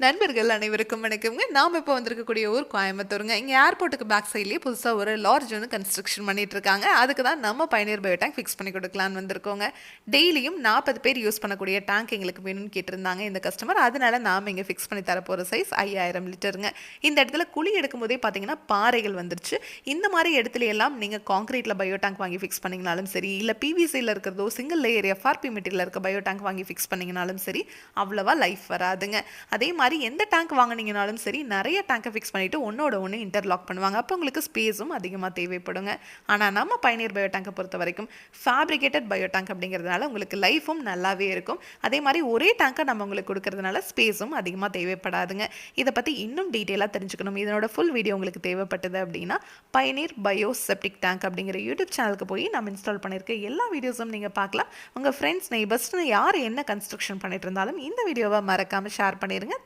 நண்பர்கள் அனைவருக்கும் வணக்கம்ங்க. நாம இப்போ வந்திருக்கக்கூடிய ஊர் கோயம்புத்தூருங்க. இங்க ஏர்போர்ட்டுக்கு பேக் சைட்லயே புதுசா ஒரு லாட்ஜ் ஒண்ணு கன்ஸ்ட்ரக்ஷன் பண்ணிட்டு இருக்காங்க. அதுக்கு தான் நம்ம பயனியர் பயோ டேங்க் ஃபிக்ஸ் பண்ணி கொடுக்கலான்னு வந்திருக்கோங்க. டெய்லியும் 40 பேர் யூஸ் பண்ணக்கூடிய டேங்க் எங்களுக்கு வேணும்னு கேட்டிருந்தாங்க இந்த கஸ்டமர். அதனால நாம இங்க ஃபிக்ஸ் பண்ணி தரப்போற சைஸ் 5000 லிட்டருங்க. இந்த இடத்துல குழி எடுக்கும் போதே பார்த்தீங்கன்னா பாறைகள் வந்துருச்சு. இந்த மாதிரி இடத்துல எல்லாம் நீங்க கான்கிரீட்ல பயோ டேங்க் வாங்கி ஃபிக்ஸ் பண்ணீங்கனாலும் சரி, இல்ல பிவிசியில் இருக்கிறதோ சிங்கிள் லேயர் எஃப்ஆர்பி மெட்டீரியல் இருக்க பயோ டேங்க் வாங்கி ஃபிக்ஸ் பண்ணீங்கனாலும் சரி, அவ்வளவா லைஃப் வராதுங்க. அதே மாதிரி எந்த டேங்க் வாங்குனீங்கனாலும் சரி, நிறைய டேங்கை ஃபிக்ஸ் பண்ணிட்டு ஒன்னோட ஒன்று இன்டர்லாக் பண்ணுவாங்க. அப்போ உங்களுக்கு ஸ்பேஸும் அதிகமாக தேவைப்படுங்க. ஆனால் நம்ம பயனியர் பயோ டேங்கை பொறுத்த வரைக்கும் ஃபேப்ரிகேட்டட் பயோ டேங்க் அப்படிங்கிறதுனால உங்களுக்கு லைஃபும் நல்லாவே இருக்கும். அதே மாதிரி ஒரே டேங்கை நம்ம உங்களுக்கு கொடுக்கறதுனால ஸ்பேஸும் அதிகமாக தேவைப்படாதுங்க. இதை பற்றி இன்னும் டீட்டெயிலாக தெரிஞ்சுக்கணும், இதனோட ஃபுல் வீடியோ உங்களுக்கு தேவைப்பட்டது அப்படின்னா பயனியர் பயோ செப்டிக் டேங்க் அப்படிங்கிற யூடியூப் சேனலுக்கு போய் நம்ம இன்ஸ்டால் பண்ணியிருக்க எல்லா வீடியோஸும் நீங்கள் பார்க்கலாம். உங்கள் ஃப்ரெண்ட்ஸ் நெய்பர்ஸ்னு யார் என்ன கன்ஸ்ட்ரக்ஷன் பண்ணிட்டு இருந்தாலும் இந்த வீடியோவை மறக்காமல் ஷேர் பண்ணிடுங்க.